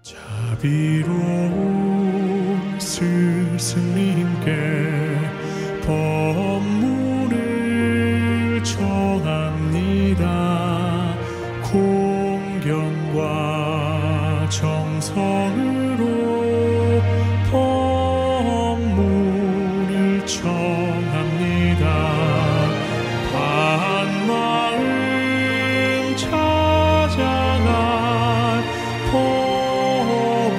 자비로운 스승님께 법문을 청합니다. 공경과 정성으로 법문을 청합니다. 반마음 찾아갈 법을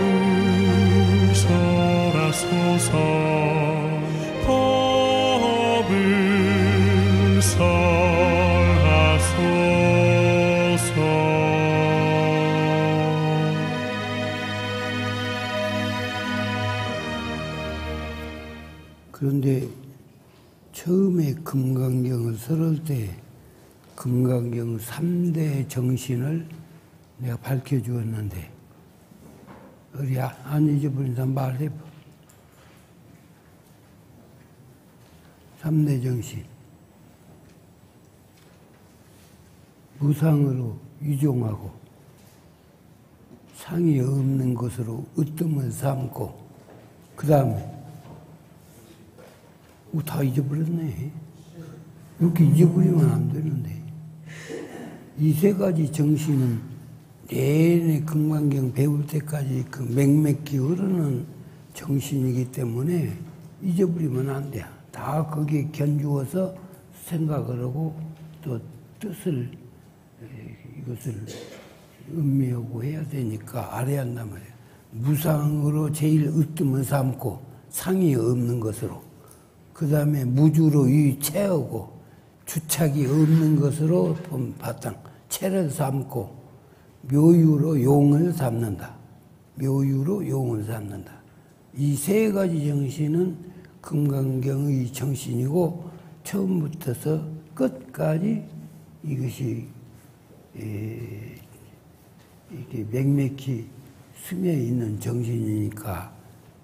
설하소서. 법을 설하소서. 그런데 처음에 금강경을 설할 때 금강경 3대 정신을 내가 밝혀주었는데 우리 안 잊어버린 사람 말해봐. 3대 정신. 무상으로 위종하고 상이 없는 것으로 으뜸을 삼고 그 다음에 다 잊어버렸네. 이렇게 잊어버리면 안 되는데 이 세 가지 정신은 내내 금강경 배울 때까지 그 맹맥히 흐르는 정신이기 때문에 잊어버리면 안 돼. 다 거기에 견주어서 생각을 하고 또 뜻을 이것을 음미하고 해야 되니까 알아야 한단 말이야. 무상으로 제일 으뜸을 삼고 상이 없는 것으로 그 다음에 무주로 채우고 주착이 없는 것으로 바탕 채를 삼고 묘유로 용을 삼는다. 묘유로 용을 삼는다. 이 세 가지 정신은 금강경의 정신이고 처음부터서 끝까지 이것이 이렇게 맥맥히 스며 있는 정신이니까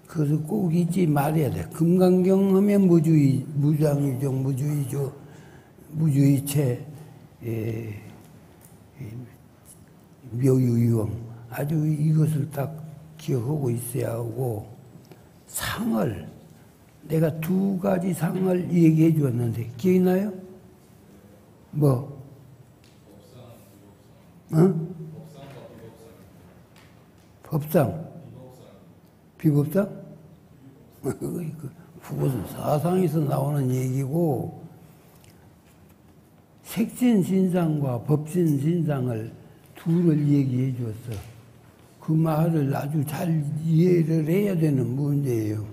그것을 꼭 잊지 말아야 돼. 금강경 하면 무주의, 무장위종, 무주의조, 무주의체, 묘유용 아주 이것을 딱 기억하고 있어야 하고 상을 내가 2가지 상을 얘기해 주었는데 기억나요? 뭐? 법상? 비법상? 그것은 사상에서 나오는 얘기고 색신신상과 법신신상을 둘을 얘기해 주었어. 그 말을 아주 잘 이해를 해야 되는 문제예요.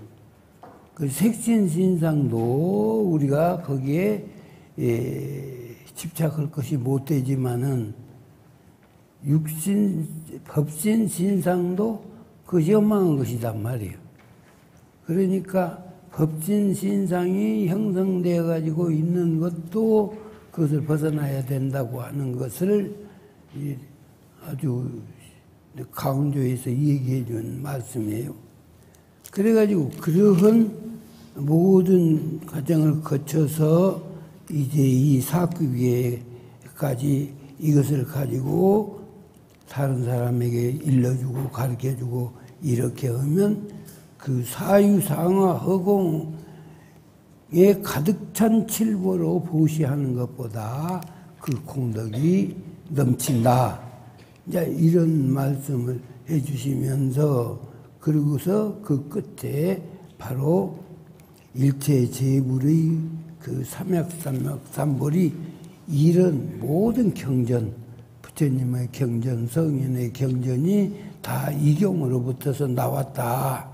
그 색신신상도 우리가 거기에 집착할 것이 못 되지만은 육신, 법신신상도 그것이 엉망한 것이단 말이에요. 그러니까 법신신상이 형성되어 가지고 있는 것도 그것을 벗어나야 된다고 하는 것을 아주 강조해서 얘기해 준 말씀이에요. 그래가지고 그러한 모든 과정을 거쳐서 이제 이 사귀기에까지 이것을 가지고 다른 사람에게 일러주고 가르쳐주고 이렇게 하면 그 사유상하 허공에 가득 찬 칠보로 보시하는 것보다 그 공덕이 넘친다. 이제 이런 말씀을 해 주시면서 그러고서 그 끝에 바로 일체재불의 그 삼약삼약삼벌이 이런 모든 경전, 부처님의 경전, 성인의 경전이 다 이경으로부터서 나왔다.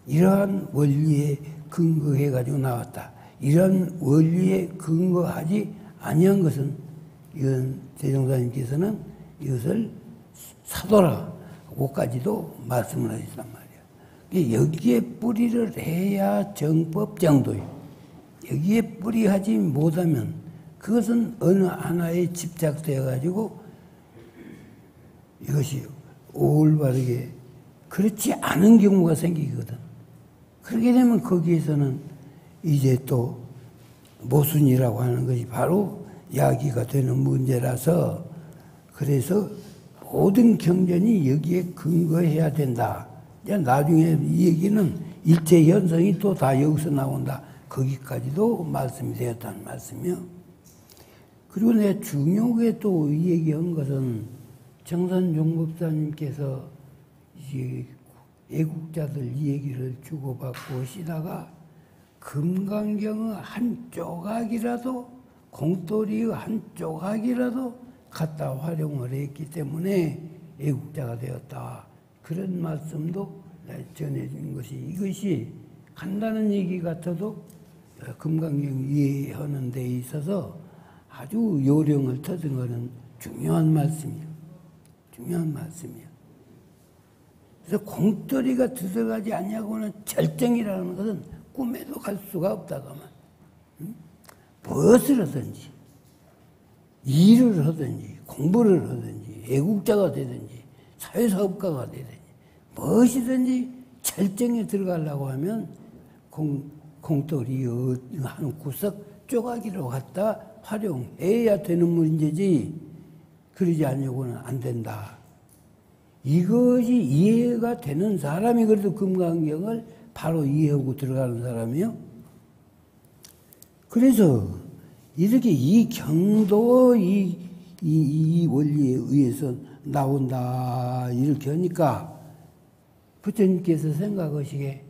이러한 원리에 근거해가지고 나왔다. 이런 원리에 근거하지 아니한 것은 이건 대종사님께서는 이것을 사도라고까지도 말씀을 하셨단 말이야. 여기에 뿌리를 해야 정법정도예요. 여기에 뿌리하지 못하면 그것은 어느 하나에 집착되어가지고 이것이 올바르게 그렇지 않은 경우가 생기거든. 그렇게 되면 거기에서는 이제 또 모순이라고 하는 것이 바로 야기가 되는 문제라서 그래서 모든 경전이 여기에 근거해야 된다. 나중에 이 얘기는 일체 현상이 또 다 여기서 나온다. 거기까지도 말씀이 되었다는 말씀이요. 그리고 내 중요하게 또 이 얘기한 것은 정선종법사님께서 이제 애국자들 이 얘기를 주고받고 오시다가 금강경의 한 조각이라도 공돌이의 한 조각이라도 갖다 활용을 했기 때문에 애국자가 되었다. 그런 말씀도 전해준 것이 이것이 간단한 얘기 같아도 금강경 이해하는 데 있어서 아주 요령을 터득하는 중요한 말씀이에요. 중요한 말씀이에요. 그래서 공돌이가 들어가지 않냐고는 절정이라는 것은 꿈에도 갈 수가 없다고만. 무엇을 하든지 일을 하든지 공부를 하든지 애국자가 되든지 사회사업가가 되든지 무엇이든지 절정에 들어가려고 하면 공돌이 한 구석 조각이라고 갖다 활용해야 되는 문제지 그러지 않으려고는 안 된다. 이것이 이해가 되는 사람이 그래도 금강경을 바로 이해하고 들어가는 사람이요. 그래서 이렇게 이 경도 이 원리에 의해서 나온다 이렇게 하니까 부처님께서 생각하시기에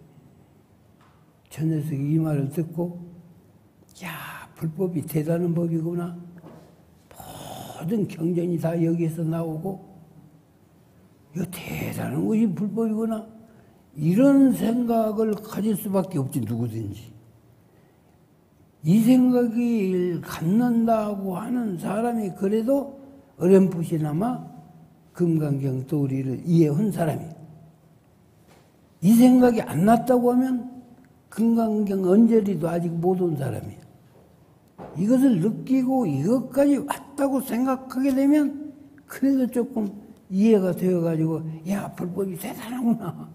저 녀석이 이 말을 듣고 야 불법이 대단한 법이구나. 모든 경전이 다 여기에서 나오고 이거 대단한 것이 불법이구나. 이런 생각을 가질 수밖에 없지 누구든지. 이 생각을 갖는다고 하는 사람이 그래도 어렴풋이나마 금강경 도리를 이해한 사람이에요. 이 생각이 안 났다고 하면 금강경 언저리도 아직 못 온 사람이에요. 이것을 느끼고 이것까지 왔다고 생각하게 되면 그래도 조금 이해가 되어가지고 야 불법이 대단하구나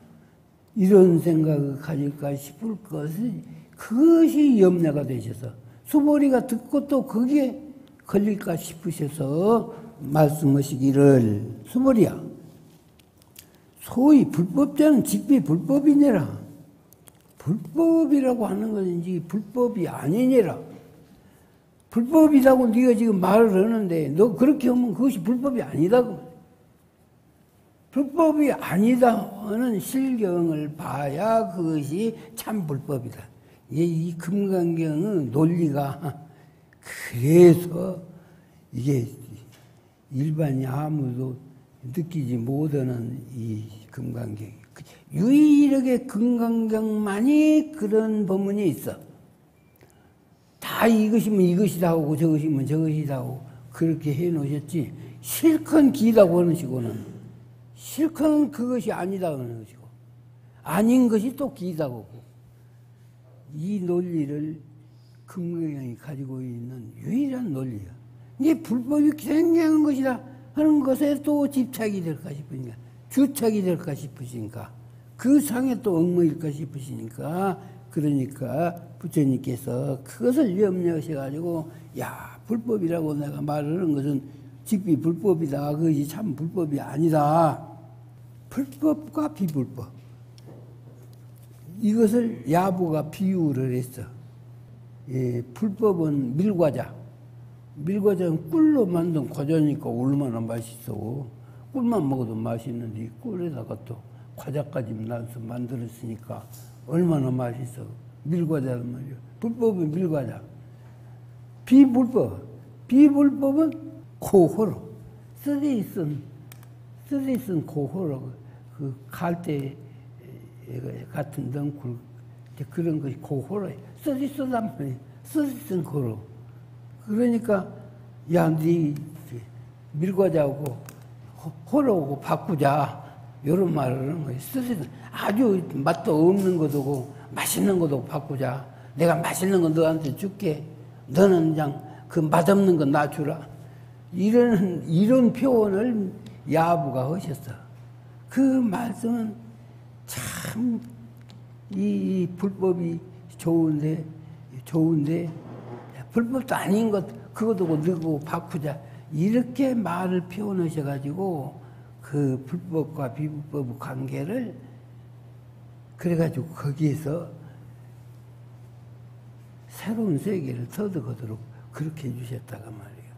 이런 생각을 가질까 싶을 것이 그것이 염려가 되셔서 수보리가 듣고 또 거기에 걸릴까 싶으셔서 말씀하시기를 수보리야 소위 불법자는 직비 불법이니라. 불법이라고 하는 것인지 불법이 아니니라. 불법이라고 네가 지금 말을 하는데 너 그렇게 하면 그것이 불법이 아니다고. 불법이 아니다 하는 실경을 봐야 그것이 참 불법이다. 이 금강경의 논리가 그래서 이게 일반이 아무도 느끼지 못하는 이 금강경. 유일하게 금강경만이 그런 법문이 있어. 다 이것이면 이것이다 하고 저것이면 저것이다 하고 그렇게 해놓으셨지 실컷 기다고 하는 식으로는 실컷 그것이 아니다 하는 것이고 아닌 것이 또 기다고 하고 이 논리를 금강경이 가지고 있는 유일한 논리야. 이게 불법이 굉장한 것이다 하는 것에 또 집착이 될까 싶으니까 주착이 될까 싶으시니까 그 상에 또 얽매일까 싶으시니까 그러니까 부처님께서 그것을 염려하셔가지고 야 불법이라고 내가 말하는 것은 직비 불법이다. 그것이 참 불법이 아니다. 불법과 비불법 이것을 야부가 비유를 했어. 예, 불법은 밀과자. 밀과자는 꿀로 만든 과자니까 얼마나 맛있어. 꿀만 먹어도 맛있는데 꿀에다가 또 과자까지 만들었으니까 얼마나 맛있어. 밀과자는 말이야. 불법은 밀과자. 비불법은 고호로. 쓰디쓴 고호로. 그 갈대 같은 덩굴 그런 것이 고호로. 쓰디쓴단 말이야. 쓰디쓴 고로. 그러니까 야, 네 밀과자하고 호로하고 바꾸자. 이런 말을 하는 거예요. 아주 맛도 없는 것도 맛있는 것도 바꾸자. 내가 맛있는 거 너한테 줄게. 너는 그냥 그 맛없는 거 나 주라. 이런 표현을 야부가 하셨어. 그 말씀은 참 이 불법이 좋은데 불법도 아닌 것 그것도 넣고 바꾸자. 이렇게 말을 표현하셔가지고 그 불법과 비불법 관계를 그래가지고 거기에서 새로운 세계를 터득하도록 그렇게 해주셨다가 말이에요.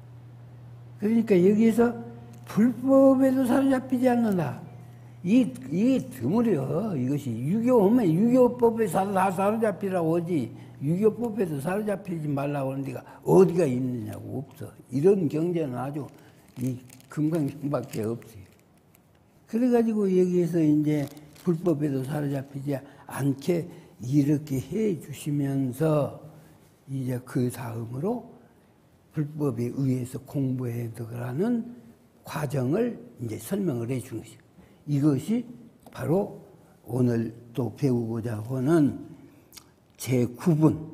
그러니까 여기에서 불법에도 사로잡히지 않는다. 이 드물이요. 이것이 유교하면 유교법에 다 사로잡히라고 하지, 유교법에도 사로잡히지 말라고 하는 데가 어디가 있느냐고. 없어. 이런 경제는 아주 이 금강경밖에 없어요. 그래가지고 여기에서 이제 불법에도 사로잡히지 않게 이렇게 해 주시면서 이제 그 다음으로 불법에 의해서 공부해 들어가는 과정을 이제 설명을 해 주는 것이죠. 이것이 바로 오늘 또 배우고자 하는 제9분,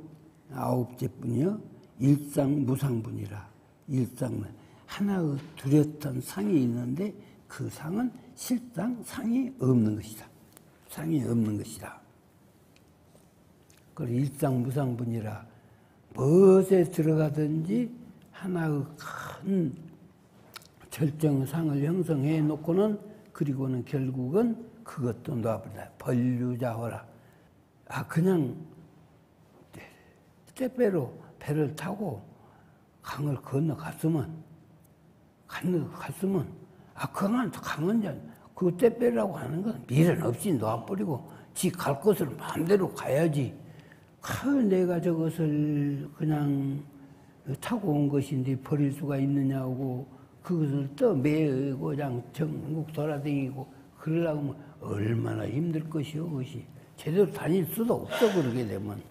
9제분이요. 일상무상분이라. 일상은 하나의 뚜렷한 상이 있는데 그 상은 실상 상이 없는 것이다. 상이 없는 것이다. 그리고 일상무상분이라 무엇에 들어가든지 하나의 큰 절정상을 형성해 놓고는 그리고는 결국은 그것도 놔버린다. 번류자호라. 그냥 때배로 배를 타고 강을 건너갔으면 강은 그 때배라고 하는 건 미련 없이 놔버리고 지 갈 곳을 마음대로 가야지. 내가 저것을 그냥 타고 온 것인데 버릴 수가 있느냐고 그것을 떠매고 그냥 전국 돌아다니고 그러려고 하면 얼마나 힘들 것이요. 그것이 제대로 다닐 수도 없어. 그러게 되면.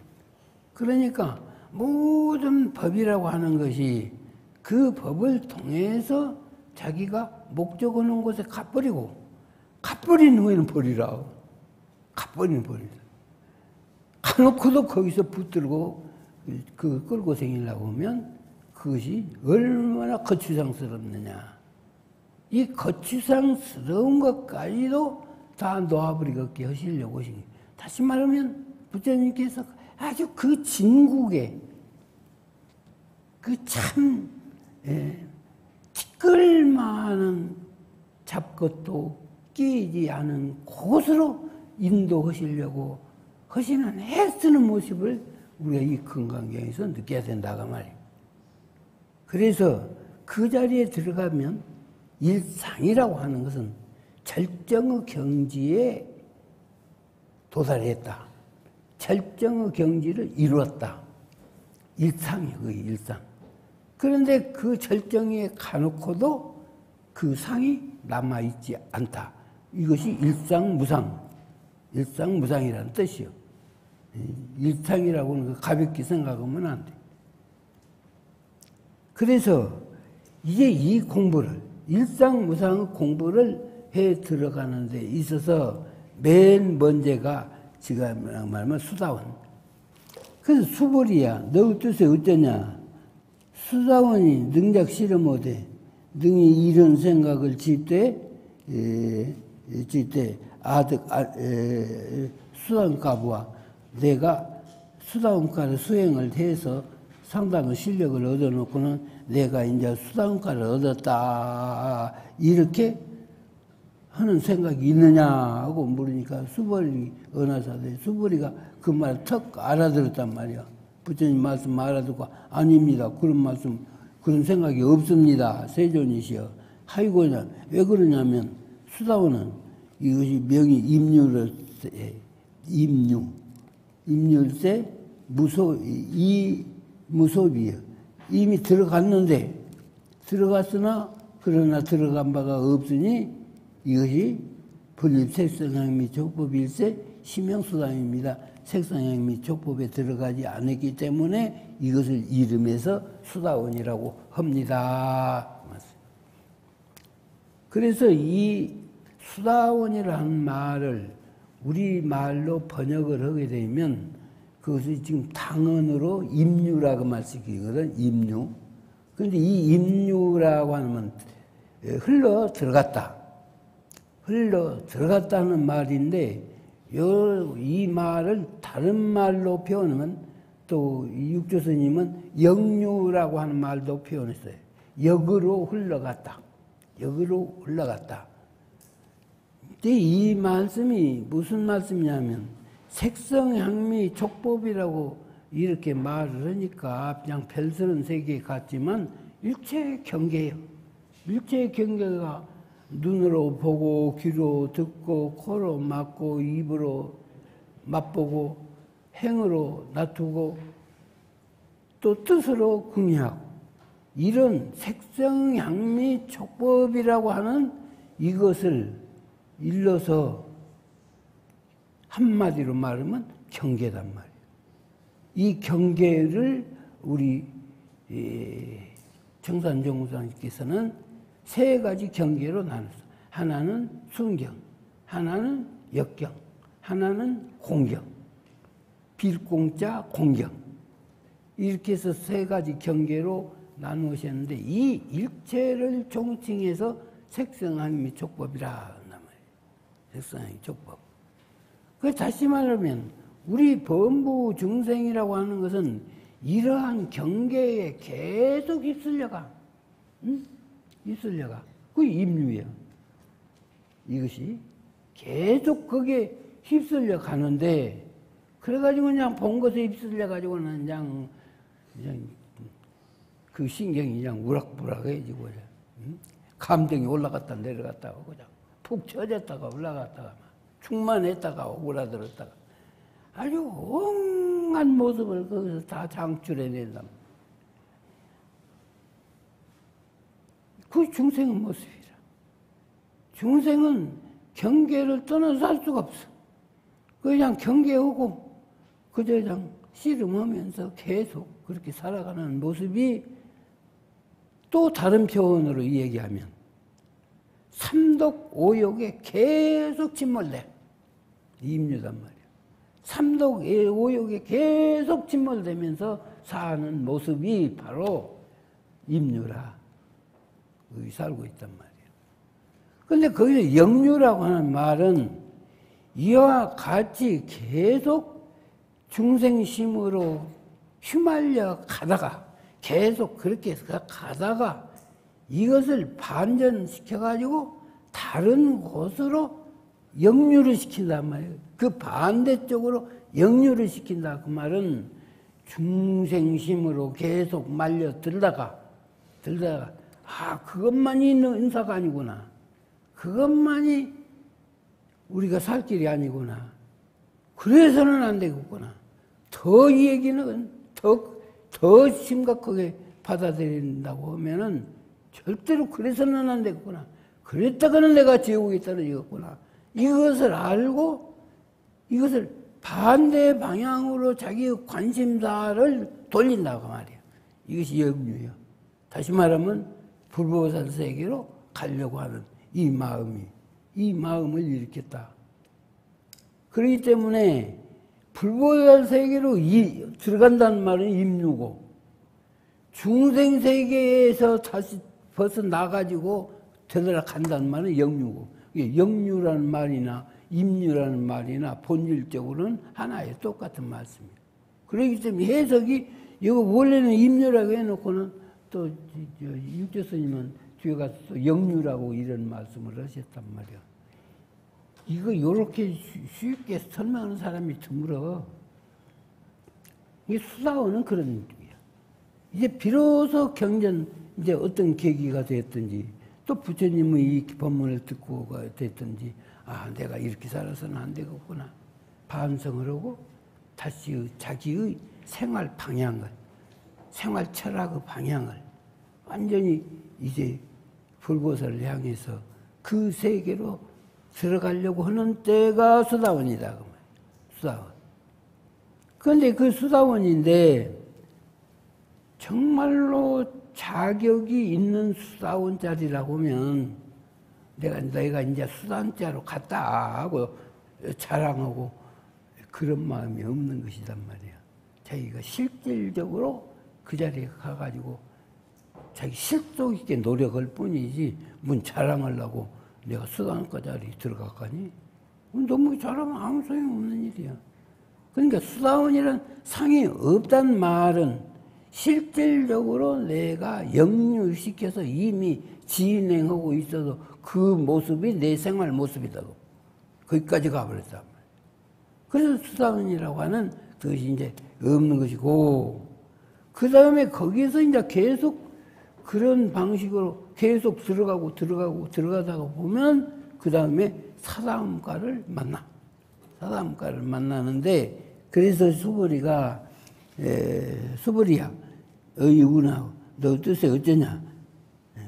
그러니까 모든 법이라고 하는 것이 그 법을 통해서 자기가 목적하는 곳에 가버리는 후에는 버리라. 가버리는 버리라. 가놓고도 거기서 붙들고 그 끌고 다니려고 하면 그것이 얼마나 거추장스럽느냐. 이 거추장스러운 것까지도 다 놓아버리게 하시려고 하신 거예요. 다시 말하면 부처님께서 아주 그 진국에 그 참 티끌만한 잡것도 끼지 않은 곳으로 인도하시려고 하시는 애쓰는 모습을 우리가 이 금강경에서 느껴야 된다고 말이에요. 그래서 그 자리에 들어가면 일상이라고 하는 것은 절정의 경지에 도달했다. 절정의 경지를 이루었다. 일상이에요, 그 일상. 그런데 그 절정에 가놓고도 그 상이 남아있지 않다. 이것이 일상무상이라는 뜻이요. 일상이라고 하는 거 가볍게 생각하면 안 돼. 그래서 이제 이 공부를, 일상무상의 공부를 해 들어가는 데 있어서 맨 번째가 지금 말하면 수다원. 그래서 수벌이야. 너 뜻에 어쩌냐. 수다원이 능작 실험 못해. 능히 이런 생각을 짓되 수다원가부와 내가 수다원가를 수행을 해서 상당한 실력을 얻어놓고는 내가 이제 수다원가를 얻었다. 이렇게 하는 생각이 있느냐 하고 물으니까 수벌이 은하사대 수벌이가 그 말을 턱 알아들었단 말이야. 부처님 말씀 알아듣고 아닙니다. 그런 생각이 없습니다. 세존이시여. 하이고냐. 왜 그러냐면 수다원은 이것이 명이 임률세 무소비여. 이미 들어갔으나 그러나 들어간 바가 없으니 이것이 분립 색상향 및 족법일세 심형수당입니다. 색상향 및 족법에 들어가지 않았기 때문에 이것을 이름해서 수다원이라고 합니다. 그래서 이 수다원이라는 말을 우리말로 번역을 하게 되면 그것이 지금 당언으로 임유라고 말씀이거든. 임유. 그런데 이 임유라고 하면 흘러 들어갔다는 말인데 이 말을 다른 말로 표현하면 또 육조스님은 역류라고 하는 말도 표현했어요. 역으로 흘러갔다. 이 말씀이 무슨 말씀이냐면 색성향미 촉법이라고 이렇게 말을 하니까 그냥 별스런 세계 같지만 일체 경계예요. 일체 경계가 눈으로 보고 귀로 듣고 코로 맡고 입으로 맛보고 행으로 놔두고 또 뜻으로 궁리하고 이런 색성향미 촉법이라고 하는 이것을 일러서 한마디로 말하면 경계단 말이에요. 이 경계를 우리 청산정우사님께서는 세 가지 경계로 나눴어요. 하나는 순경, 하나는 역경, 하나는 공경. 빌공자 공경. 이렇게 해서 세 가지 경계로 나누셨는데 이 일체를 종칭해서 색성향미 촉법이라 한단 말이에요. 색성향미 촉법. 그 다시 말하면 우리 범부 중생이라고 하는 것은 이러한 경계에 계속 휩쓸려가. 응? 휩쓸려가. 그게 임류예요. 이것이 계속 거기에 휩쓸려 가는데 그래가지고 그냥 본 것에 휩쓸려 가지고는 그냥 그 신경이 그냥 우락부락해지고 응? 감정이 올라갔다 내려갔다가 그냥 푹 처졌다가 올라갔다가 충만했다가 오그라들었다가 아주 엉한 모습을 거기서 다 장출해낸다. 그 중생의 모습이라. 중생은 경계를 떠나서 살 수가 없어. 그냥 경계하고 그저 그냥 씨름하면서 계속 그렇게 살아가는 모습이 또 다른 표현으로 얘기하면 삼독 오욕에 계속 침몰돼. 임류단 말이야. 삼독 오욕에 계속 침몰되면서 사는 모습이 바로 임류라. 여기 살고 있단 말이에요. 근데 거기서 역류라고 하는 말은 이와 같이 계속 중생심으로 휘말려 가다가 계속 그렇게 해서 가다가 이것을 반전시켜가지고 다른 곳으로 역류를 시킨단 말이에요. 그 반대쪽으로 역류를 시킨다. 그 말은 중생심으로 계속 말려 들다가 그것만이 있는 은사가 아니구나. 그것만이 우리가 살 길이 아니구나. 그래서는 안 되겠구나. 더 이 얘기는 더 심각하게 받아들인다고 하면은 절대로 그래서는 안 되겠구나. 그랬다가는 내가 지옥에 떨어지겠구나. 이것을 알고 이것을 반대 방향으로 자기 관심사를 돌린다고 말이야. 이것이 역류예요. 다시 말하면 불보살 세계로 가려고 하는 이 마음을 일으켰다. 그렇기 때문에 불보살 세계로 들어간다는 말은 임류고 중생 세계에서 다시 벗어나가지고 되돌아간다는 말은 역류고 역류라는 말이나 임류라는 말이나 본질적으로는 하나의 똑같은 말씀이에요. 그렇기 때문에 해석이 이거 원래는 임류라고 해놓고는 또 육조 스님은 뒤에 가서 또 역류라고 이런 말씀을 하셨단 말이야. 이거 요렇게 쉽게 설명하는 사람이 드물어. 이게 수사원은 그런 느낌이야. 이제 비로소 경전 이제 어떤 계기가 됐든지 또 부처님의 이 법문을 듣고가 됐든지 내가 이렇게 살아서는 안 되겠구나. 반성을 하고 다시 자기의 생활 방향을 생활 철학의 방향을 완전히 이제 불보살을 향해서 그 세계로 들어가려고 하는 때가 수다원이다. 그 말이야. 수다원. 그런데 그 수다원인데 정말로 자격이 있는 수다원 자리라고 하면 내가 이제 수다원자로 갔다 하고 자랑하고 그런 마음이 없는 것이단 말이야. 자기가 실질적으로 그 자리에 가가지고 자기 실속 있게 노력할 뿐이지 뭔 자랑하려고 내가 수다원과 자리에 들어갔거니? 너무 자랑은 아무 소용없는 일이야. 그러니까 수다원이란 상이 없단 말은 실질적으로 내가 역류시켜서 이미 진행하고 있어도 그 모습이 내 생활 모습이다고. 거기까지 가버렸단 말이에요. 그래서 수사원이라고 하는 그것이 이제 없는 것이고, 그 다음에 거기서 이제 계속 그런 방식으로 계속 들어가다가 보면, 그 다음에 사다음가를 만나. 사다음가를 만나는데, 그래서 수보리가, 수보리야, 어이구나, 너 뜻이 어쩌냐?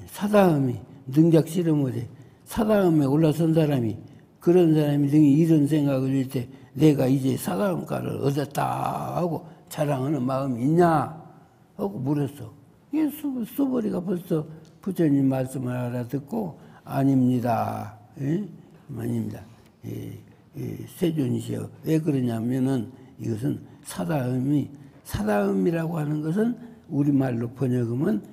사다음이 능작 실험을 사다음에 올라선 사람이, 그런 사람이 등이 이런 생각을 할 때 내가 이제 사다음가를 얻었다 하고 자랑하는 마음이 있냐? 하고 물었어. 이게 수보리가 벌써 부처님 말씀을 알아듣고, 아닙니다. 예? 아닙니다. 세존이시여. 왜 그러냐면은 이것은 사다음이라고 하는 것은 우리말로 번역하면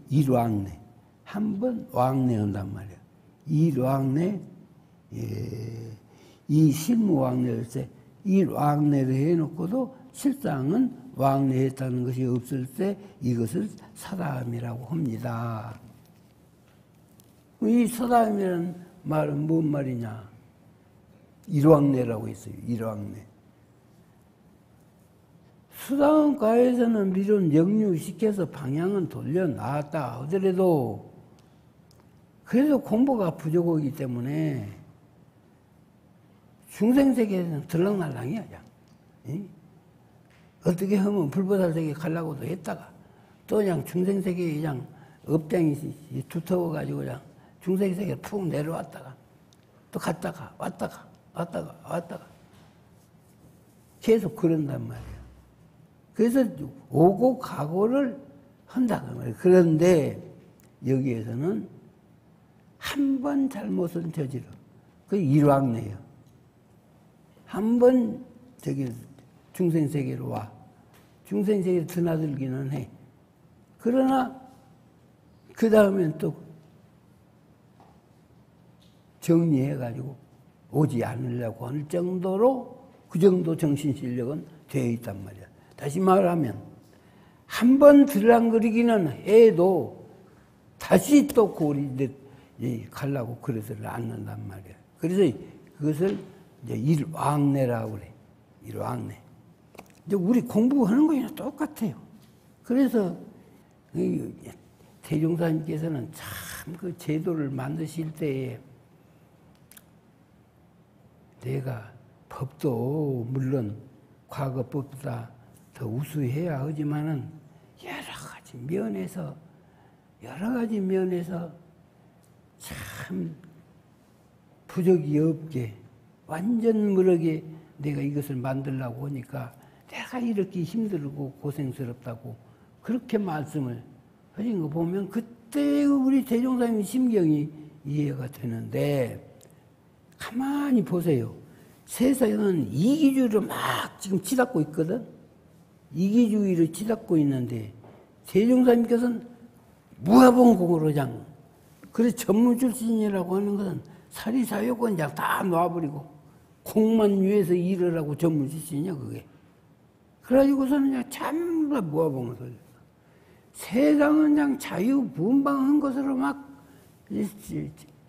일왕래. 한 번 왕래한단 말이야. 일왕래, 이 실무왕래를 때 일왕래를 해놓고도 실상은 왕래했다는 것이 없을 때 이것을 사다음이라고 합니다. 이 사다음이라는 말은 뭔 말이냐? 일왕래라고 했어요. 일왕래. 수다음가에서는 비록 역류시켜서 방향은 돌려놨다 하더라도 그래도 공부가 부족하기 때문에 중생세계에서는 들락날락이야. 어떻게 하면 불보살세계 가려고도 했다가 또 그냥 중생세계에 그냥 업장이 두터워가지고 그냥 중생세계에 푹 내려왔다가 또 갔다가 왔다가 계속 그런단 말이야. 그래서 오고 가고를 한다고 말이야. 그런데 여기에서는 한 번 잘못은 저지러. 그 일왕래예요. 한 번 저기 중생세계로 와. 중생세계로 드나들기는 해. 그러나 그 다음엔 또 정리해가지고 오지 않으려고 할 정도로 그 정도 정신실력은 되어 있단 말이야. 다시 말하면 한 번 들랑거리기는 해도 다시 또 고리 가려고 그러지를 않는단 말이야. 그래서 그것을 이제 일왕래라고 그래. 일왕래. 이제 우리 공부하는 거랑 똑같아요. 그래서 대종사님께서는 참 그 제도를 만드실 때에 내가 법도 물론 과거법보다 더 우수해야 하지만은 여러 가지 면에서 참 부족이 없게 완전 무력에 내가 이것을 만들려고 하니까 내가 이렇게 힘들고 고생스럽다고 그렇게 말씀을 하신 거 보면 그때 우리 대종사님 심경이 이해가 되는데 가만히 보세요. 세상은 이기주의로 막 지금 치닫고 있거든. 이기주의를 치닫고 있는데 대종사님께서는 무화봉공으로 그냥 그래서 전문 출신이라고 하는 것은 사리사욕은 그냥 다 놔버리고 공만 위해서 일을 하고 전문 출신이야 그게. 그래가지고서는 그냥 전부 다 무화봉을 돌려. 세상은 그냥 자유분방한 것으로 막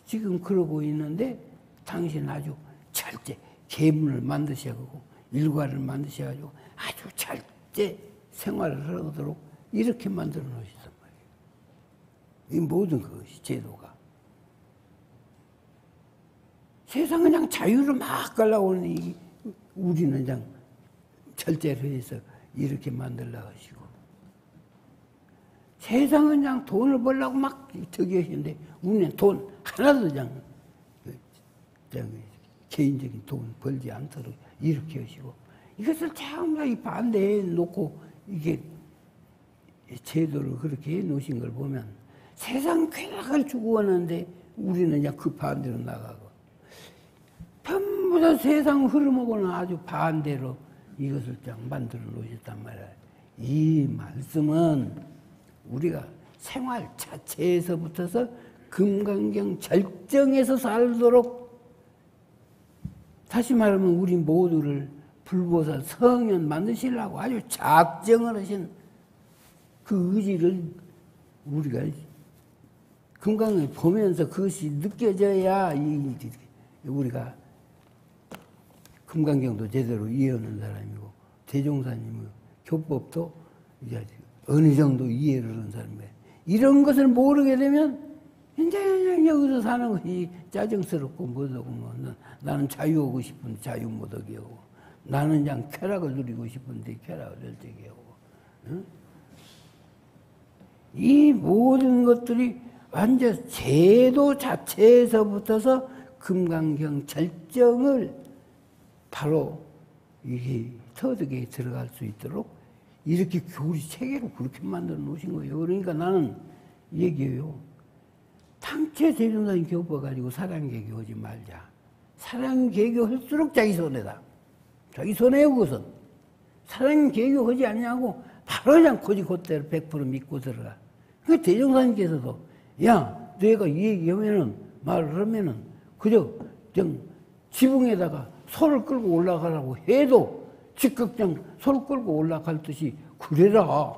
지금 그러고 있는데 당신 아주 절제 계문을 만드셔가지고 일과를 만드셔가지고 아주 절제 생활을 하도록 이렇게 만들어 놓으셨단 말이에요. 이 모든 것이 제도가. 세상은 그냥 자유를 막 가려고 하는데 우리는 그냥 절제를 해서 이렇게 만들려고 하시고 세상은 그냥 돈을 벌려고 막 저기 하시는데 우리는 돈 하나도 그냥 개인적인 돈 벌지 않도록 이렇게 하시고 이것을 정말 반대해 놓고 이게 제도를 그렇게 해 놓으신 걸 보면 세상 쾌락을 추구하는데 우리는 그냥 그 반대로 나가고 전부 다 세상 흐름하고는 아주 반대로 이것을 딱 만들어 놓으셨단 말이야. 이 말씀은 우리가 생활 자체에서부터서 금강경 절정에서 살도록 다시 말하면 우리 모두를 불보살 성현 만드시려고 아주 작정을 하신 그 의지를 우리가 금강을 보면서 그것이 느껴져야 우리가 금강경도 제대로 이해하는 사람이고 대종사님의 교법도 이제 어느 정도 이해를 하는 사람이에요. 이런 것을 모르게 되면 이제 그냥 여기서 사는 것이 짜증스럽고 뭐하고 뭐 나는 자유하고 싶은데 자유 못하게 하고 나는 그냥 쾌락을 누리고 싶은데 쾌락을 열정하게 하고 응? 이 모든 것들이 완전 제도 자체에서부터서 금강경 절정을 바로 이게 터득에 들어갈 수 있도록 이렇게 교리 체계로 그렇게 만들어 놓으신 거예요. 그러니까 나는 얘기해요. 당최 대종사님 교법 가지고 사랑개교 하지 말자. 사랑개교 할수록 자기 손해다. 자기 손해요, 그것은. 사랑개교 하지 않냐고 바로 그냥 곧대로 100% 믿고 들어가. 그 대종사님께서도 야, 내가 이 얘기하면은 말을 하면은 그저 그냥 지붕에다가 소를 끌고 올라가라고 해도 즉각 그냥 소를 끌고 올라갈 듯이 그래라.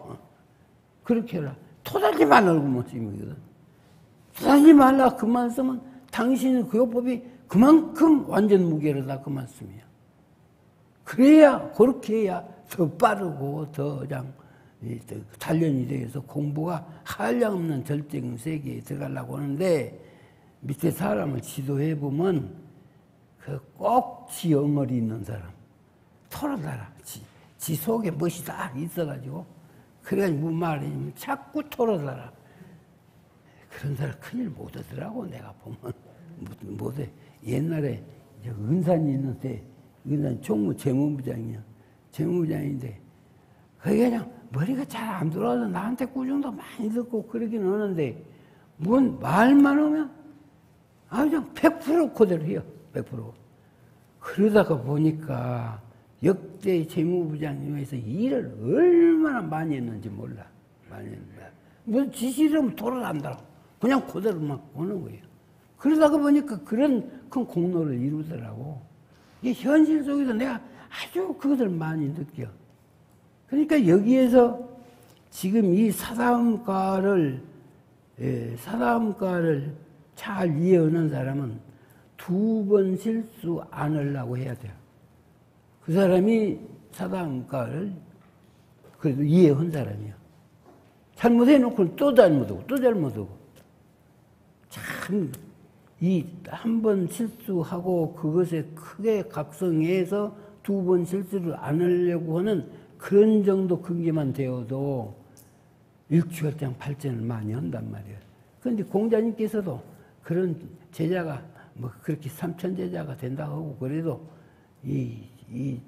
그렇게 해라. 토달지 말라고 말씀이거든. 토달지 말라 그 말씀은 당신의 교법이 그만큼 완전 무게로다 그 말씀이야. 그래야 그렇게 해야 더 빠르고 더 그냥 단련이 되어서 공부가 한량없는 절정 세계에 들어가려고 하는데 밑에 사람을 지도해 보면 꼭 지 엉어리 있는 사람 털어달라. 지 속에 멋이 딱 있어가지고 그래가지고 무슨 말이냐면 자꾸 털어달라. 그런 사람 큰일 못 하더라고. 내가 보면 못해. 옛날에 은산이 있는데 은산 총무 재무부장이야. 재무부장인데 그게 그냥 머리가 잘 안 돌아서 나한테 꾸중도 많이 듣고 그러긴 하는데 뭔 말만 하면 그냥 100% 그대로 해요. 100%. 그러다가 보니까 역대 재무부장님에서 일을 얼마나 많이 했는지 몰라. 많이 했는데 무슨 지시를 돌아간다고 그냥 그대로 막 오는 거예요. 그러다가 보니까 그런 큰 공로를 이루더라고. 이게 현실 속에서 내가 아주 그것을 많이 느껴. 그러니까 여기에서 지금 이 사다음가를 잘 이해하는 사람은 2번 실수 안 하려고 해야 돼요. 그 사람이 사다음가를 그래도 이해한 사람이야. 잘못해놓고 또 잘못하고 또 잘못하고 참 이 한 번 실수하고 그것에 크게 각성해서 2번 실수를 안 하려고 하는 그런 정도 근기만 되어도 일주일장 발전을 많이 한단 말이에요. 그런데 공자님께서도 그런 제자가 뭐 그렇게 삼천제자가 된다고 하고 그래도 이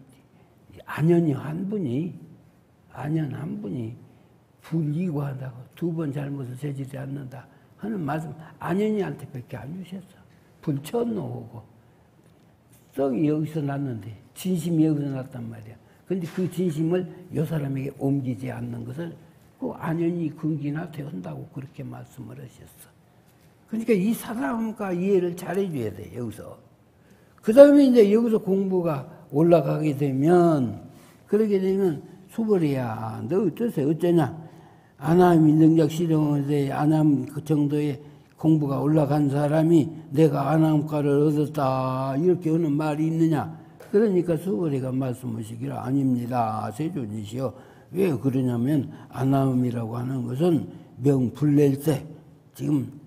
안연이 한 분이 불이고하다고 2번 잘못을 저지르지 않는다 하는 말씀 안연이한테밖에 안 주셨어. 불천노하고 썩이 여기서 났는데 진심이 여기서 났단 말이야. 근데 그 진심을 요 사람에게 옮기지 않는 것을 그 안연이 근기나 되한다고 그렇게 말씀을 하셨어. 그러니까 이 사람과 이해를 잘해줘야 돼, 여기서. 그 다음에 이제 여기서 공부가 올라가게 되면, 그러게 되면, 수벌이야. 너 어떠세요? 어쩌냐? 아나함이 능력 실용에 아나함 그 정도의 공부가 올라간 사람이 내가 아나함과를 얻었다. 이렇게 하는 말이 있느냐? 그러니까 수벌이가 말씀하시기를 아닙니다. 세존이시여. 왜 그러냐면, 아나함이라고 하는 것은 명불낼 때, 지금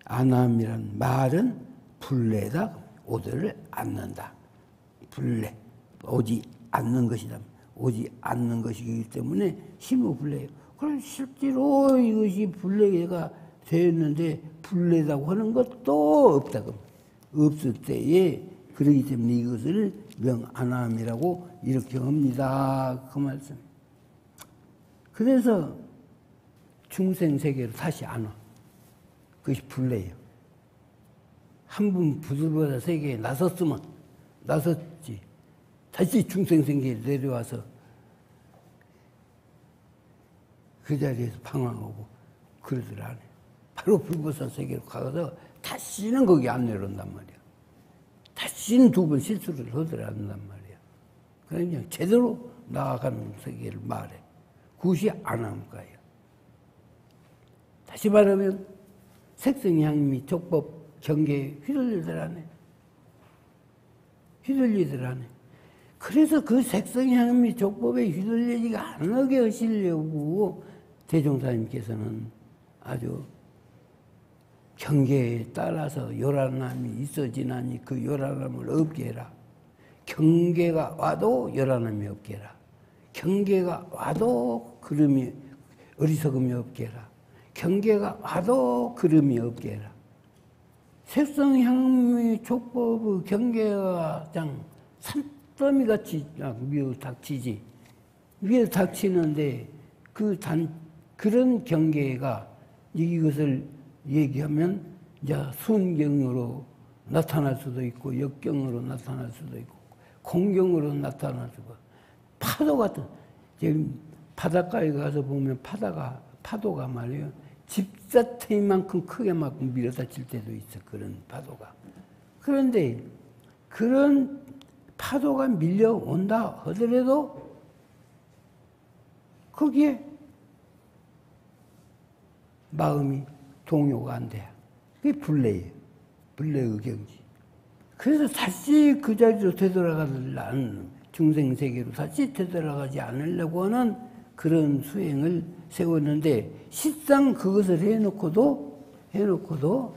아나함이란 말은 불내다 오더를 않는다. 불내 오지 않는 것이다. 오지 않는 것이기 때문에 심호불내예요. 그럼 실제로 이것이 불내가 되었는데 불내다고 하는 것도 없다고. 없을 때에 그러기 때문에 이것을 명아나함이라고 이렇게 합니다. 그 말씀. 그래서 중생세계로 다시 안 와. 그것이 불내예요. 한 번 부들보다 세계에 나섰지. 다시 중생세계에 내려와서 그 자리에서 방황하고 그러들 안 해. 바로 불보살 세계로 가서 다시는 거기 안 내려온단 말이야. 다시는 2번 실수를 하더라 않는단 말이야. 그냥 제대로 나아가는 세계를 말해. 그것이 안함가예요. 다시 말하면 색성향미 족법 경계에 휘둘리더라네. 휘둘리더라네. 그래서 그 색성향미 족법에 휘둘리지가 않게 하시려고 대종사님께서는 아주 경계에 따라서 요란함이 있어지나니 그 요란함을 없게 해라. 경계가 와도 요란함이 없게 해라. 경계가 와도 그름이 어리석음이 없게 해라. 경계가 와도 그름이 없게 해라. 색성향미 족법의 경계가 장 산더미같이 위에 닥치지. 위에 닥치는데 그런 경계가 이것을 얘기하면 이제 순경으로 나타날 수도 있고 역경으로 나타날 수도 있고 공경으로 나타날 수도 있고 파도 같은 지금 바닷가에 가서 보면 파도가 말이에요. 집사태만큼 크게 막 밀어다 칠 때도 있어. 그런 파도가. 그런데 그런 파도가 밀려온다 하더라도 거기에 마음이 동요가 안 돼. 그게 불례예요. 불례의 경지. 그래서 다시 그 자리로 되돌아가는 중생세계로 다시 되돌아가지 않으려고 하는 그런 수행을 세웠는데 실상 그것을 해놓고도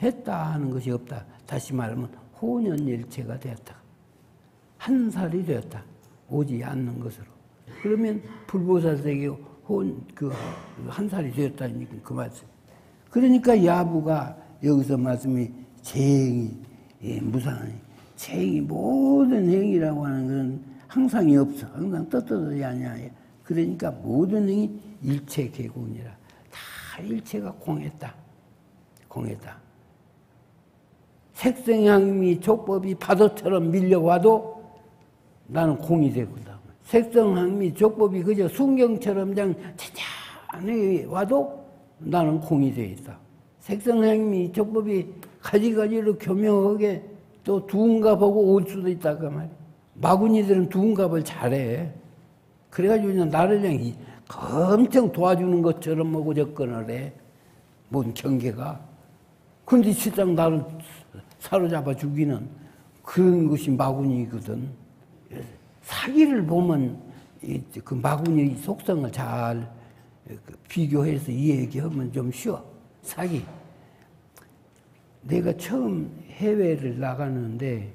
했다 하는 것이 없다. 다시 말하면 혼연일체가 되었다. 한 살이 되었다. 오지 않는 것으로. 그러면 불보살세계 한 살이 되었다니까 그 말씀. 그러니까 야부가 여기서 말씀이 재행이 무상하니 재행이 모든 행위라고 하는 것은 항상이 없어. 항상 떳떳하지 아니야. 그러니까 모든 행위 일체 개군이라. 다 일체가 공했다. 색성향미 족법이 파도처럼 밀려와도 나는 공이 되거든. 색성향미 족법이 그저 순경처럼 그냥 찬찬히 와도 나는 공이 되어 있다. 색성향미 족법이 가지가지로 교묘하게 또 두은갑 하고 올 수도 있다 그 말이야. 마구니들은 두은갑을 잘해. 그래가지고 그냥 나를 그냥 엄청 도와주는 것처럼 하고 접근을 해. 뭔 경계가. 근데 실상 나를 사로잡아 주기는 그런 것이 마구니거든. 사기를 보면 그 마구니 속성을 잘 비교해서 얘기하면 좀 쉬워. 사기. 내가 처음 해외를 나가는데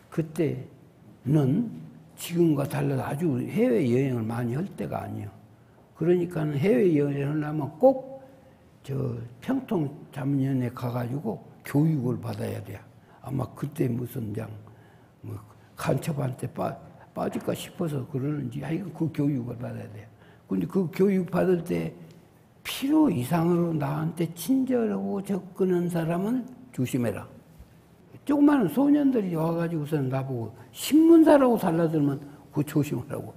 그때는 지금과 달라서 아주 해외여행을 많이 할 때가 아니에요. 그러니까 해외여행을 하려면 꼭 평통자문위원회 가가지고 교육을 받아야 돼. 아마 그때 무슨 간첩한테 빠질까 싶어서 그러는지 하여간 그 교육을 받아야 돼. 근데 그 교육 받을 때 필요 이상으로 나한테 친절하고 접근한 사람은 조심해라. 조그마한 소년들이 와가지고서는 나보고 신문사라고 달라들면 그거 조심하라고.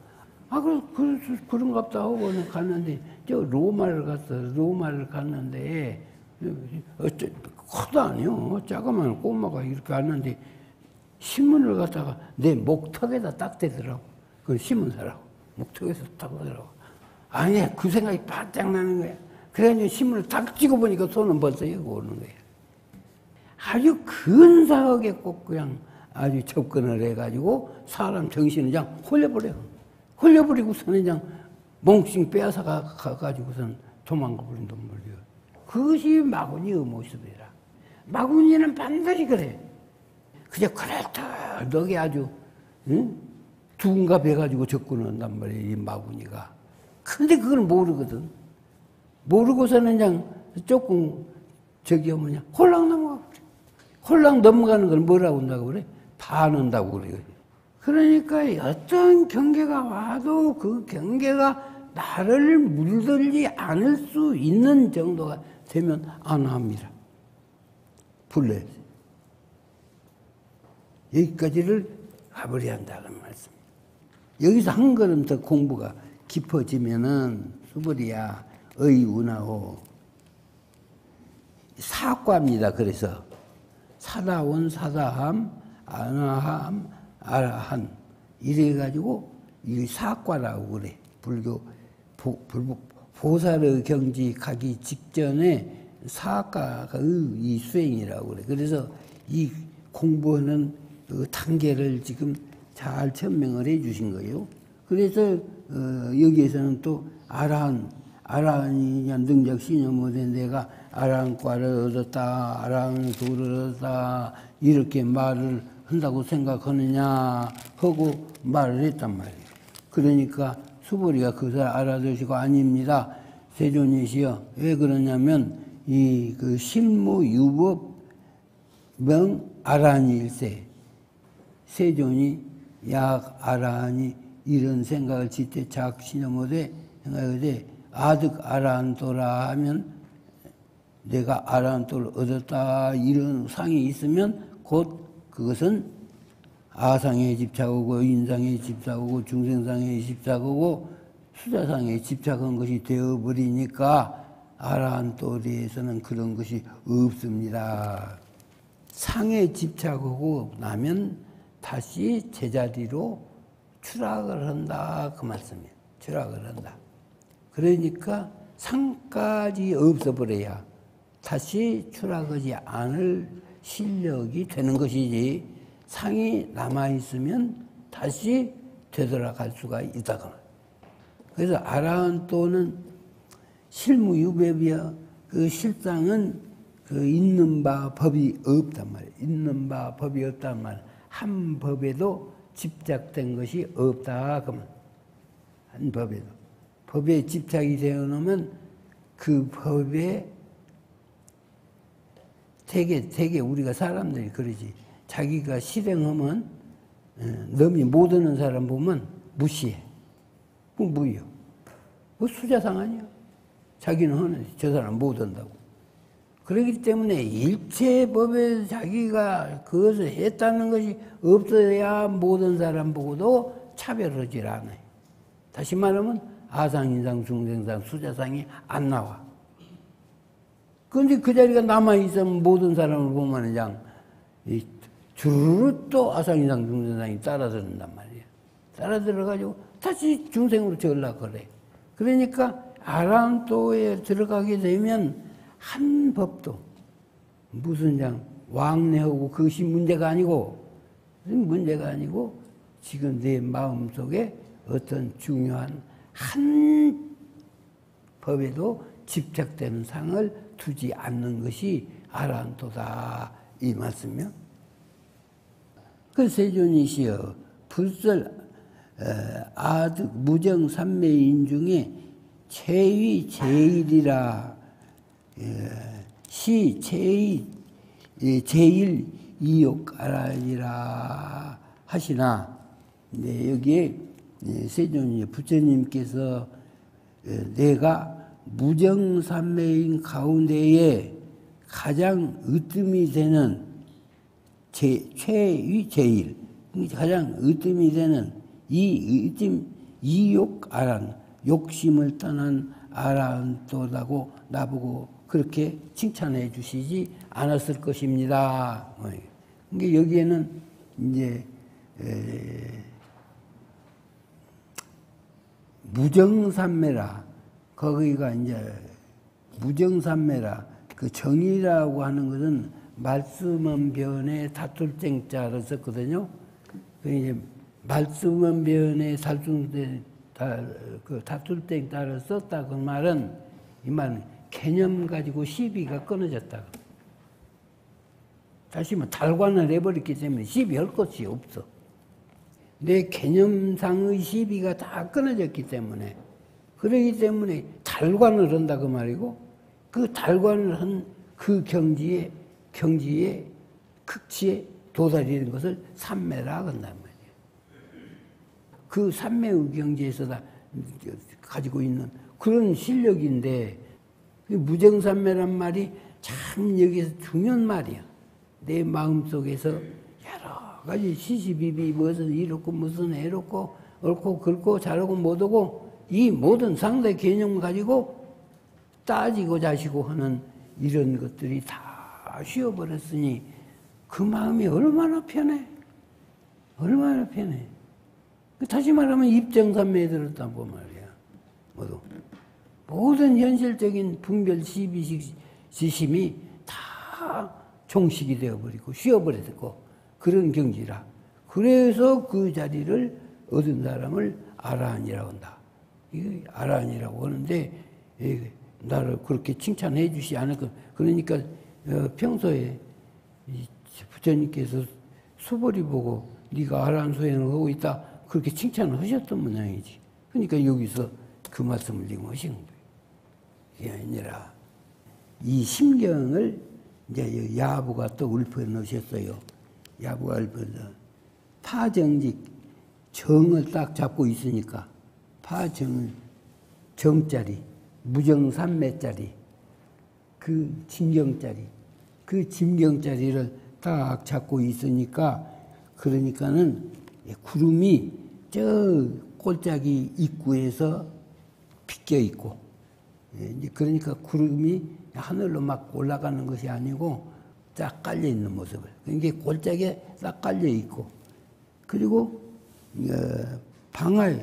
그런갑다 하고 갔는데, 로마를 갔는데, 커도 아니요. 자그마한 꼬마가 이렇게 왔는데, 신문을 갖다가 내 목턱에다 딱 대더라고. 그 신문사라고. 목턱에서 딱 대더라고. 아니, 그 생각이 바짝 나는 거야. 그래가지고 신문을 딱 찍어보니까 손은 벌써 여기 오는 거야. 아주 근사하게 꼭 그냥 아주 접근을 해가지고 사람 정신을 그냥 홀려버려. 홀려버리고서는 그냥 몽싱 빼앗아 가가지고선 도망가 버린단 말이야. 그것이 마구니의 모습이라. 마구니는 반드시 그래. 그냥 그렇다하게 아주 두근갑 해가지고 접근한단 말이야, 이 마구니가. 근데 그걸 모르거든. 모르고서는 그냥 조금 뭐냐 홀랑 넘어가 버려. 홀랑 넘어가는 걸 뭐라고 한다고 그래? 반한다고 그래. 그러니까 어떤 경계가 와도 그 경계가 나를 물들지 않을 수 있는 정도가 되면 안합니다. 불러. 여기까지를 가버려야 한다는 말씀. 여기서 한 걸음 더 공부가 깊어지면은 수벌이야 의운하고 사과입니다. 그래서 사다원, 사다함, 안화함, 아라한 이래가지고 이 사과라고 그래. 불교 보살의 경지 가기 직전에 사학과가 이 수행이라고 그래. 그래서 이 공부하는 그 단계를 지금 잘 설명을 해 주신 거예요. 그래서 여기에서는 또 아라한이 능작 신여모된 내가 아라한과를 얻었다, 아라한 도를 얻었다 이렇게 말을 한다고 생각하느냐 하고 말을 했단 말이에요. 그러니까 수보리가 그것을 알아두시고 아닙니다. 세존이시여 왜 그러냐면 이 그 실무유법 명 아라한일세 세존이 약 아라한이 이런 생각을 짓때 작신여모되 생각하되 아득 아라한도라 하면 내가 아라한도를 얻었다 이런 상이 있으면 곧 그것은 아상에 집착하고 인상에 집착하고 중생상에 집착하고 수자상에 집착한 것이 되어버리니까 아라한도에 대해서는 그런 것이 없습니다. 상에 집착하고 나면 다시 제자리로 추락을 한다 그 말씀이에요. 추락을 한다. 그러니까 상까지 없어버려야 다시 추락하지 않을 실력이 되는 것이지 상이 남아있으면 다시 되돌아갈 수가 있다고. 그래서 아라한도는 실무유법이야. 그 실상은 그 있는 바 법이 없단 말이에요. 있는 바 법이 없단 말이에요. 한 법에도 집착된 것이 없다. 그러면 한 법에도. 법에 집착이 되어 놓으면 그 법에 되게 우리가 사람들이 그러지. 자기가 실행하면 넘이 못 오는 사람 보면 무시해. 그 뭐예요? 그 수자상 아니야. 자기는 하는데 저 사람 못 온다고. 그렇기 때문에 일체법에 자기가 그것을 했다는 것이 없어야 모든 사람 보고도 차별하지 않아요. 다시 말하면 아상, 인상, 중생상, 수자상이 안 나와. 그런데 그 자리가 남아있으면 모든 사람을 보면 그냥 주르르 또 아상, 인상, 중생상이 따라들는단 말이에요. 따라들어가지고 다시 중생으로 전락을 그래. 그러니까 아라한도에 들어가게 되면 한 법도 무슨 왕래하고 그것이 문제가 아니고 지금 내 마음속에 어떤 중요한 한 법에도 집착되는 상을 두지 않는 것이 아라한도다 이 말씀이요. 그 세존이시여 불설 아득 무정 삼매인 중에 최위 제일이라 시 제일 이욕아라니라 하시나 여기에 세존이 부처님께서 내가 무정삼매인 가운데에 가장 으뜸이 되는 최위 제일 가장 으뜸이 되는 이 으뜸 이욕아란 욕심을 떠난 아라한도라고 나보고 그렇게 칭찬해 주시지 않았을 것입니다. 그러니까 여기에는 이제 무정삼매라 거기가 이제 무정삼매라 그 정의라고 하는 것은 말씀은 변에 다툴 땡자를 썼거든요. 그 이제 말씀은 변에 다툴 땡자를 썼다 그 말은 이 말은 개념 가지고 시비가 끊어졌다. 다시 뭐 달관을 해버렸기 때문에 시비할 것이 없어. 내 개념상의 시비가 다 끊어졌기 때문에 그러기 때문에 달관을 한다 그 말이고 그 달관을 한 그 경지에 극치에 도달이는 것을 삼매라 한단 말이에요. 그 삼매의 경지에서 다 가지고 있는 그런 실력인데 무정삼매란 말이 참 여기서 중요한 말이야. 내 마음속에서 여러 가지 시시비비 무슨 이렇고 무슨 해롭고 옳고 그렇고 잘하고 못하고 이 모든 상대 개념을 가지고 따지고 자시고 하는 이런 것들이 다 쉬어버렸으니 그 마음이 얼마나 편해. 얼마나 편해. 다시 말하면 입정삼매에 들었다고 말이야. 모든 현실적인 분별 시비식 지심이 다 종식이 되어버리고 쉬어버렸고 그런 경지라. 그래서 그 자리를 얻은 사람을 아라한이라고 한다. 이게 아라한이라고 하는데 나를 그렇게 칭찬해 주시 않을까. 그러니까 평소에 부처님께서 수벌이 보고 네가 아라한 소행을 하고 있다 그렇게 칭찬을 하셨던 모양이지. 그러니까 여기서 그 말씀을 지금 하신 거예요. 그게 아니라 이 심경을 이제 야부가 또 읊어 놓으셨어요. 야부가 읊어서 파정직 정을 딱 잡고 있으니까 파정을 정자리 무정삼매자리 그 진경자리 그 진경자리를 딱 잡고 있으니까 그러니까는 구름이 저 꼴짝이 입구에서 빗겨 있고 그러니까 구름이 하늘로 막 올라가는 것이 아니고 딱 깔려 있는 모습을 그러니까 꼴짝에 딱 깔려 있고 그리고 방아에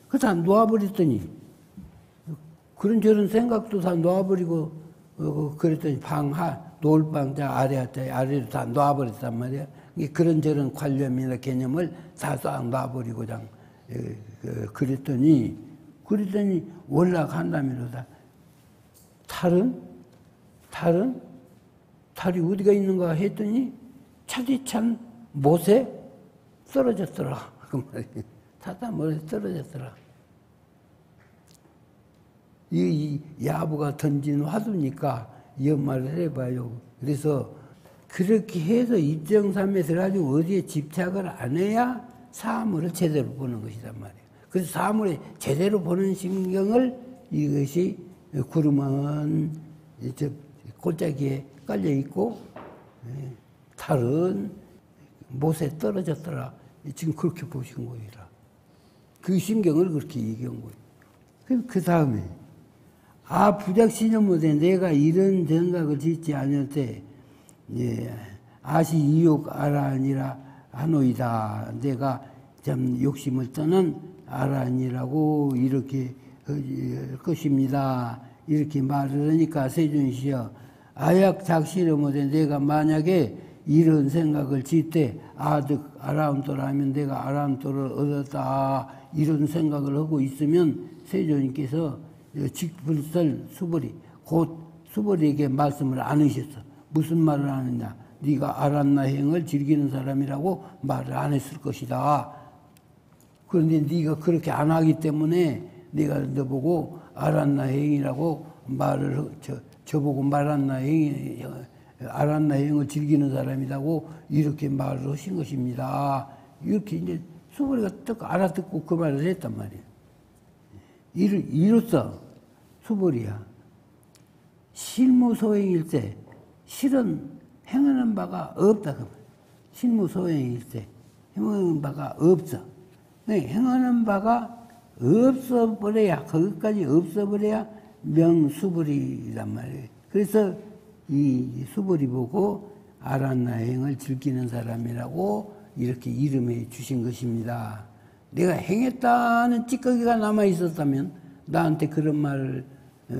그 다 놓아버렸더니 그런저런 생각도 다 놓아버리고 그랬더니 노을방자 아래도 다 놓아버렸단 말이야. 그런저런 관념이나 개념을 다 싹 놔버리고 그랬더니 올라간다면서 달이 어디가 있는가 했더니 차디찬 못에 떨어졌더라. 그 말이야. 타다 못에 떨어졌더라. 이 야부가 던진 화두니까 이 말을 해봐요. 그래서 그렇게 해서 입정삼에 들어가지고 어디에 집착을 안 해야 사물을 제대로 보는 것이란 말이에요. 그래서 사물에 제대로 보는 신경을 이것이 구름은 골짜기에 깔려 있고 달은 못에 떨어졌더라. 지금 그렇게 보신 거이라. 그 신경을 그렇게 얘기한 거예요. 그 다음에 부작신여 못해 내가 이런 생각을 짓지 않을 때 아시 이욕 아라한이라 하노이다. 내가 참 욕심을 떠는 아라한이라고 이렇게 할 것입니다. 이렇게 말을 하니까 세존시여 아약 작신여 못해 내가 만약에 이런 생각을 짓때 아라운토라면 내가 아라운토를 얻었다 이런 생각을 하고 있으면 세존님께서 직불설 수벌이 곧 수벌이에게 말씀을 안 하셨어. 무슨 말을 하느냐. 네가 아란나행을 즐기는 사람이라고 말을 안 했을 것이다. 그런데 네가 그렇게 안 하기 때문에 내가 너보고 아란나행이라고 말을 저보고 아란나행을 즐기는 사람이라고 이렇게 말을 하신 것입니다. 이렇게 이제 수벌이가 딱 알아듣고 그 말을 했단 말이에요. 이로써 수벌이야. 실무소행일 때 실은 행하는 바가 없다. 실무소행일 때 행하는 바가 없어. 행하는 바가 없어버려야 거기까지 없어버려야 명수벌이란 말이에요. 그래서 이 수벌이 보고 아란나행을 즐기는 사람이라고 이렇게 이름해 주신 것입니다. 내가 행했다는 찌꺼기가 남아 있었다면 나한테 그런 말을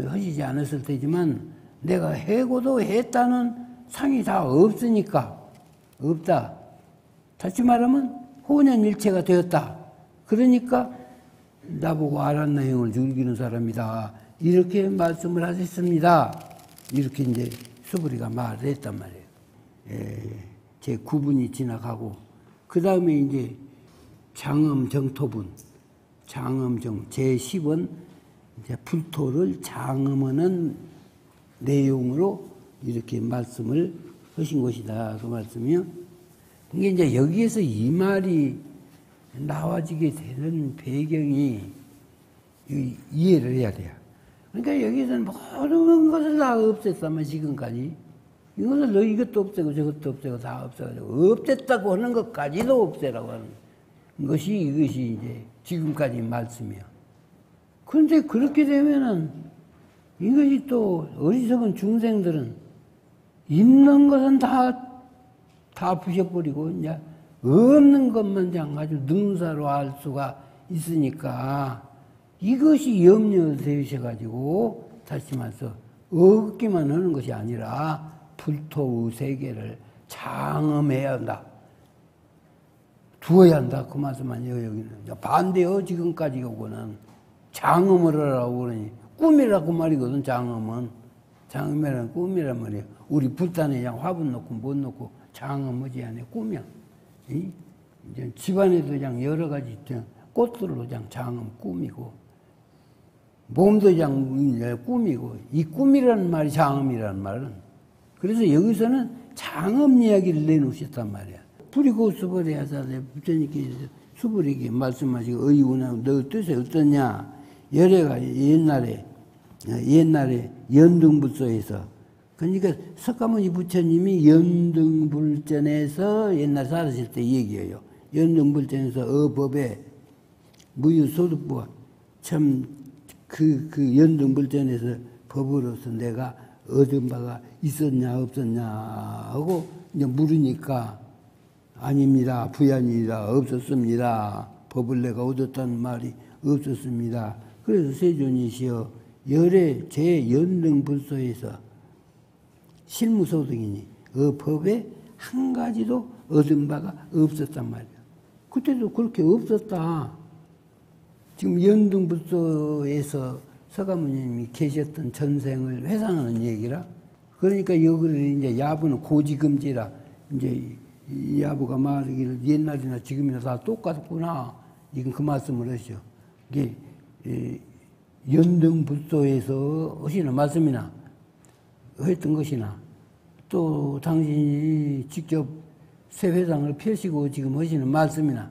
하시지 않았을 테지만 내가 해고도 했다는 상이 다 없으니까 없다. 다시 말하면 혼연일체가 되었다. 그러니까 나보고 아란나행을 즐기는 사람이다. 이렇게 말씀을 하셨습니다. 이렇게 이제 수불이가 말을 했단 말이에요. 제 9분이 지나가고 그 다음에 이제 장엄정토분, 장엄정 제10은 이제 불토를 장엄하는 내용으로 이렇게 말씀을 하신 것이다. 그 말씀이요. 이게 이제 여기에서 이 말이 나와지게 되는 배경이 이해를 해야 돼요. 그러니까 여기서는 모든 것을 다 없앴다면 지금까지 이것을 너 이것도 없애고 저것도 없애고 다 없애가지고 없앴다고 하는 것까지도 없애라고 하는 것이 이것이 이제 지금까지 말씀이야. 그런데 그렇게 되면은 이것이 또 어리석은 중생들은 있는 것은 다 부셔버리고 이제 없는 것만 아주 능사로 알 수가 있으니까 이것이 염려되셔가지고 다시 말해서 얻기만 하는 것이 아니라 불토의 세계를 장엄해야 한다. 두어야 한다. 그 말씀 아니에요, 여기는. 반대요, 지금까지 요거는. 장엄을 하라고 그러니. 꿈이라고 말이거든, 장엄은. 장엄이란 꿈이란 말이에요. 우리 불단에 그냥 화분 넣고 못 넣고 장엄하지 않아요. 꿈이야. 이제 집안에도 그냥 여러 가지 꽃들로 그냥 장엄 꿈이고, 몸도 그냥 꿈이고, 이 꿈이라는 말이 장엄이라는 말은. 그래서 여기서는 장엄 이야기를 내놓으셨단 말이야. 부리고 수벌이 하사대 부처님께서 수벌에게 말씀하시고 어이구나 너 뜻이 어떠냐. 열애가 옛날에 연등불소에서 그러니까 석가모니 부처님이 연등불전에서 옛날 살았을 때 얘기해요. 연등불전에서 어법에 무유소득부와 참 그 연등불전에서 법으로서 내가 얻은 바가 있었냐 없었냐 하고 이제 물으니까 아닙니다. 부연이라 없었습니다. 법을 내가 얻었다는 말이 없었습니다. 그래서 세존이시여 열애 제 연등불소에서 실무소득이니 그 법에 한 가지도 얻은 바가 없었단 말이야. 그때도 그렇게 없었다. 지금 연등불소에서 서가모님이 계셨던 전생을 회상하는 얘기라. 그러니까 여기를 이제 야부는 고지금지라. 이제 이 야부가 말하기를 옛날이나 지금이나 다 똑같구나. 지금 그 말씀을 하시죠. 이게 연등불소에서 하시는 말씀이나 했던 것이나 또 당신이 직접 세회상을 펴시고 지금 하시는 말씀이나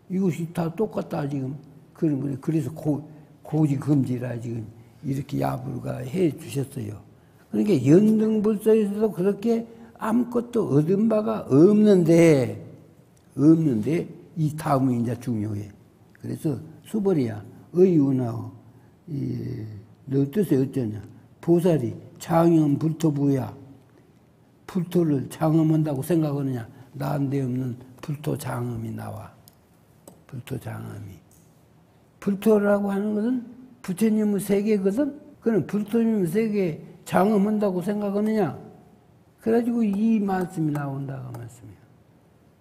이것이 다 똑같다 지금 그런 거예요. 그래서 고지금지라 지금 이렇게 야부가 해 주셨어요. 그러니까 연등불소에서도 그렇게 아무것도 얻은 바가 없는데 이 다음이 이제 중요해. 그래서 수벌이야 의운하오 너 뜻이 어쩌냐. 보살이 장엄 불토부야. 불토를 장엄한다고 생각하느냐. 난데 없는 불토 장엄이 나와. 불토 장엄이. 불토라고 하는 것은 부처님의 세계거든. 그럼 불토님의 세계 장엄한다고 생각하느냐. 그래가지고 이 말씀이 나온다고 말씀이야.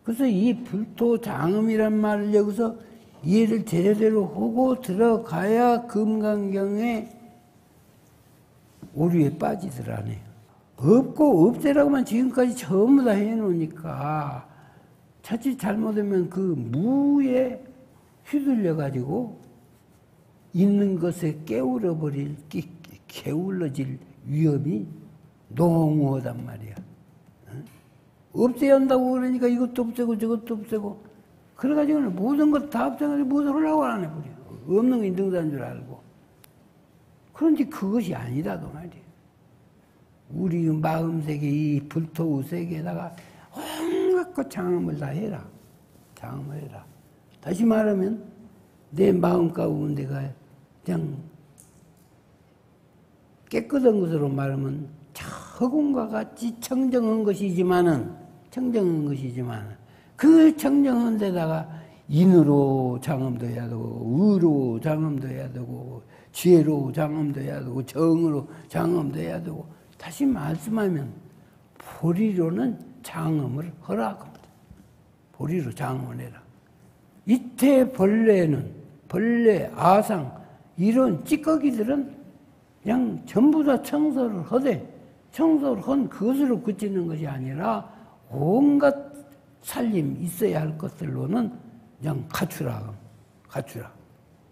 그래서 이 불토 장엄이란 말을 여기서 이해를 제대로 하고 들어가야 금강경에 오류에 빠지더라네요. 없고 없애라고만 지금까지 전부 다 해놓으니까 자칫 잘못하면 그 무에 휘둘려가지고 있는 것에 게을러질 위험이 농후하단 말이야. 없애야 한다고 그러니까 이것도 없애고 저것도 없애고 그래가지고는 모든 것 다 없애가지고 무엇을 하려고 안 해버려. 없는 게 능사인 줄 알고. 그런데 그것이 아니다 그 말이야. 우리 마음세계 이 불토의 세계에다가 온갖 것 장엄을 다 해라. 장엄을 해라. 다시 말하면 내 마음 가운데가 그냥 깨끗한 것으로 말하면 허공과 같이 청정한 것이지만은 그 청정한 데다가 인으로 장엄도 해야 되고 의로 장엄도 해야 되고 지혜로 장엄도 해야 되고 정으로 장엄도 해야 되고 다시 말씀하면 보리로는 장엄을 하라. 보리로 장엄을 해라. 이태 벌레, 아상 이런 찌꺼기들은 그냥 전부 다 청소를 하되 청소를 한 그것으로 그치는 것이 아니라 온갖 살림 있어야 할 것들로는 그냥 갖추라.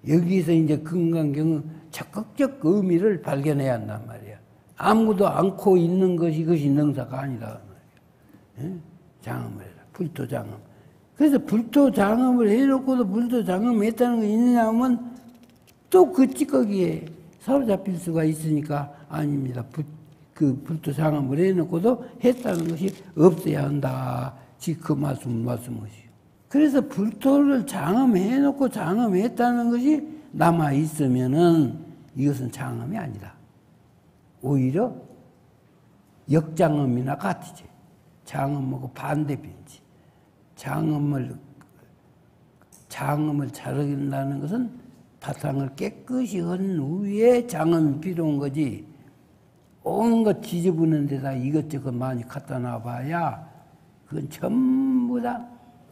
여기서 이제 금강경은 적극적 의미를 발견해야 한단 말이야. 아무도 않고 있는 것이 그것이 능사가 아니다. 말이야. 장엄을 해라. 불토장엄. 그래서 불토장엄을 해놓고도 불토장엄 했다는 게 있느냐 하면 또 그 찌꺼기에 사로잡힐 수가 있으니까 아닙니다. 그 불토장엄을 해놓고도 했다는 것이 없어야 한다. 지금 그 말씀이시오. 그래서 불토를 장엄해놓고 장엄했다는 것이 남아있으면은 이것은 장엄이 아니다. 오히려 역장엄이나 같이지. 장엄하고 반대편이지. 장엄을 자른다는 것은 바탕을 깨끗이 한 후에 장엄이 필요한 거지. 온갖 지저분한 데다 이것저것 많이 갖다 놔봐야 그건 전부 다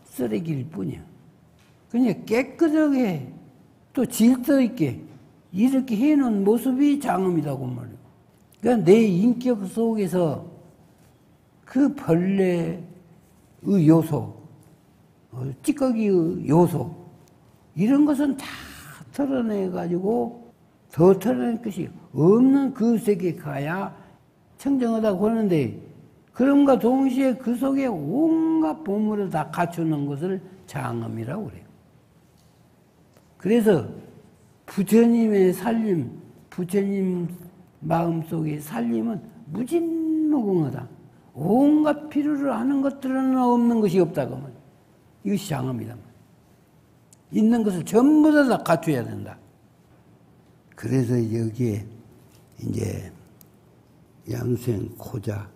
쓰레기일 뿐이야. 그냥 깨끗하게 또 질서 있게 이렇게 해놓은 모습이 장엄이라고 말이야. 그러니까 내 인격 속에서 그 벌레의 요소, 찌꺼기의 요소, 이런 것은 다 털어내가지고 더 털어낼 것이 없는 그 세계에 가야 청정하다고 하는데, 그럼과 동시에 그 속에 온갖 보물을 다 갖추는 것을 장엄이라고 그래요. 그래서 부처님의 살림, 부처님 마음속의 살림은 무진무궁하다. 온갖 필요를 하는 것들은 없는 것이 없다고 말이야. 이것이 장엄이다. 있는 것을 전부 다 갖춰야 된다. 그래서 여기에 이제 양생고자,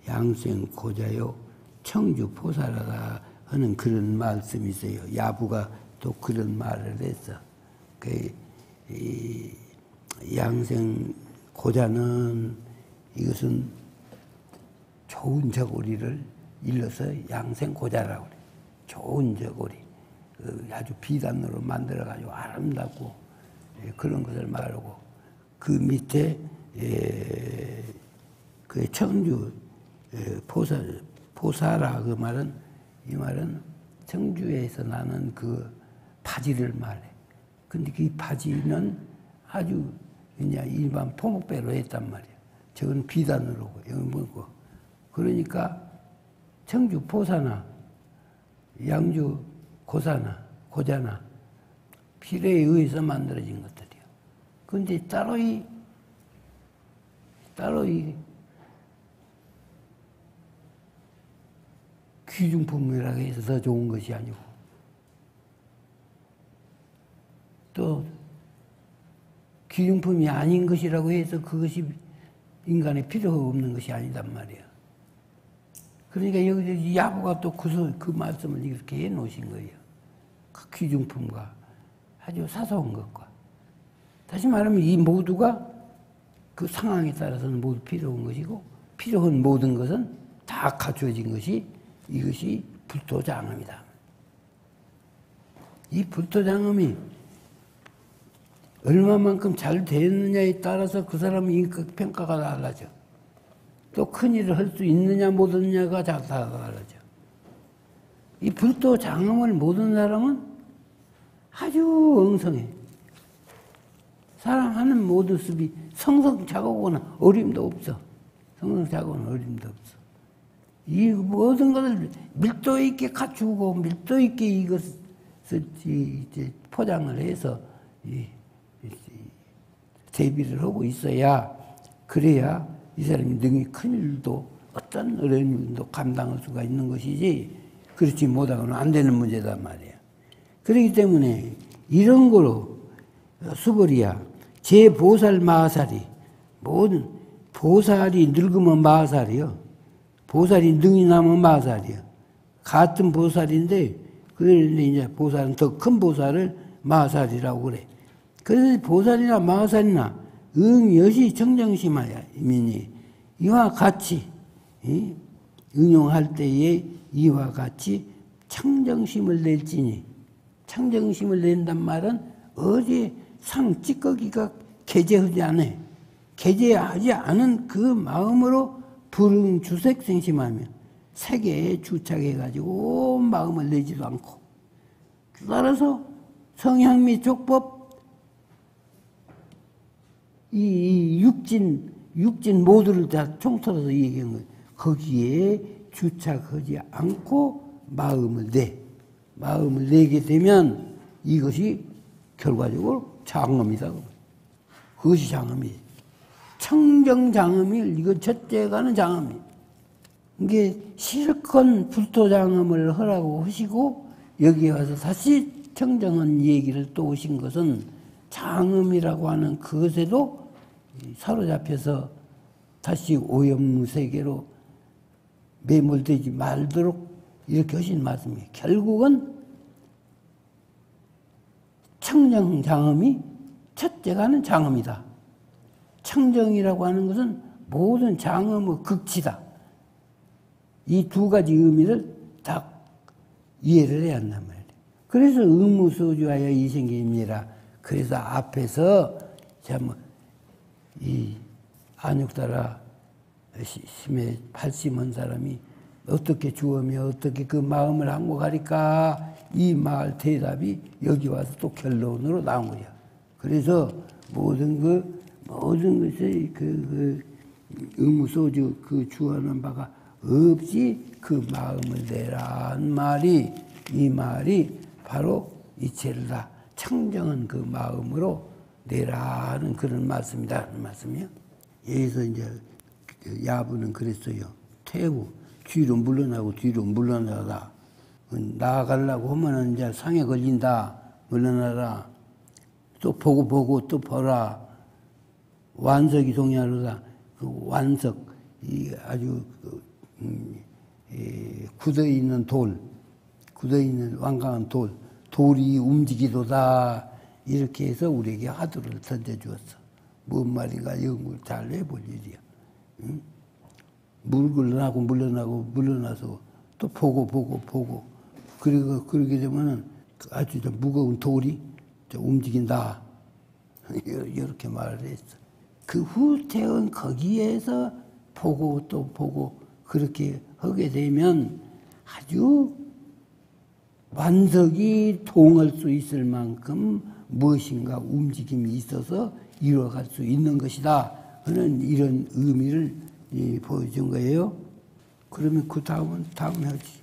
양생고자요 청주포사라가 하는 그런 말씀이 있어요. 야부가 또 그런 말을 했어. 이 양생고자는 이것은 좋은 저고리를 일러서 양생고자라고 그래. 좋은 저고리. 아주 비단으로 만들어가지고 아름답고 그런 것을 말하고, 그 밑에 그 청주 포사라 그 말은, 이 말은 청주에서 나는 그 바지를 말해. 근데 그 바지는 아주 그냥 일반 포목배로 했단 말이야. 저건 비단으로, 여기 뭐고. 그러니까 청주 포사나 양주 고사나 고자나 필요에 의해서 만들어진 것들이요. 그런데 따로 이 귀중품이라고 해서 더 좋은 것이 아니고, 또 귀중품이 아닌 것이라고 해서 그것이 인간에 필요가 없는 것이 아니단 말이야. 그러니까 여기 야부가 또 그 말씀을 이렇게 해 놓으신 거예요. 그 귀중품과 아주 사소한 것과. 다시 말하면 이 모두가 그 상황에 따라서는 모두 필요한 것이고, 필요한 모든 것은 다 갖추어진 것이, 이것이 불토장엄이다. 이 불토장엄이 얼마만큼 잘 되느냐에 따라서 그 사람의 인격평가가 달라져. 또 큰일을 할 수 있느냐 못하느냐가 다 달라져. 이 불토장엄을 모든 사람은 아주 엉성해. 사랑하는 모든 습이 성성자고는 어림도 없어. 성성자고는 어림도 없어. 이 모든 것을 밀도 있게 갖추고 밀도 있게 이것을 이제 포장을 해서 대비를 하고 있어야, 그래야 이 사람이 능히 큰일도 어떤 어려운 일도 감당할 수가 있는 것이지, 그렇지 못하고는 안 되는 문제단 말이야. 그렇기 때문에 이런 거로 수벌이야, 제 보살 마살이, 모든 보살이 늙으면 마살이요. 보살이 능이 나면 마살이요. 같은 보살인데, 그런데 이제 보살은 더 큰 보살을 마살이라고 그래. 그래서 보살이나 마살이나 응여시 청정심하야 이민이 이와 같이 응용할 때에 이와 같이 청정심을 낼지니, 청정심을 낸단 말은 어디 상 찌꺼기가 개재하지 않아. 개재하지 않은 그 마음으로 불응주색생심하며 세계에 주착해가지고 마음을 내지도 않고, 따라서 성향 및 족법, 이 육진 모두를 다 총틀어서 얘기한 거예요. 거기에 주착하지 않고 마음을 내게 되면 이것이 결과적으로 장엄이다. 그것이 장엄이에요. 청정장엄이, 이건 첫째가는 장엄이에요. 이게 실컷 불토장엄을 하라고 하시고, 여기 와서 다시 청정한 얘기를 또 오신 것은 장엄이라고 하는 그것에도 사로잡혀서 다시 오염무세계로 매몰되지 말도록 이렇게 하신 말씀이에요. 결국은 청정장엄이 첫째가는 장엄이다. 청정이라고 하는 것은 모든 장엄의 극치다. 이 두 가지 의미를 딱 이해를 해야 한단 말이에요. 그래서 의무소주하여 이생계입니다. 그래서 앞에서 참 이 안육따라 심해 팔심한 사람이 어떻게 주어며 어떻게 그 마음을 항복하리까 이 말 대답이 여기 와서 또 결론으로 나온 거야. 그래서 모든 것의 의무소주 그 주어하는 바가 없이 그 마음을 내라는 말이 이 말이 바로 이체를 다 청정한 그 마음으로 내라는 그런 말씀이다. 하는 말씀이요. 여기서 이제 야부는 그랬어요. 퇴후 뒤로 물러나고 뒤로 물러나라. 나아가려고 하면은 이제 상에 걸린다. 물러나라. 또 보고 또 보라. 완석이 동의하로다. 그 완석 이 아주 굳어 있는 돌, 굳어 있는 완강한 돌이 움직이도다. 이렇게 해서 우리에게 화두를 던져주었어. 뭔 말인가 연구를 잘 해볼 일이야. 응? 물러나고 물러나서 또 보고 그리고 그렇게 되면은 아주 무거운 돌이 움직인다. 이렇게 말을 했어. 그 후퇴은 거기에서 보고 또 보고 그렇게 하게 되면 아주 완석이 동할 수 있을 만큼 무엇인가 움직임이 있어서 이루어갈 수 있는 것이다 하는 이런 의미를 보여준 거예요. 그러면 그 다음은 다음 해야지.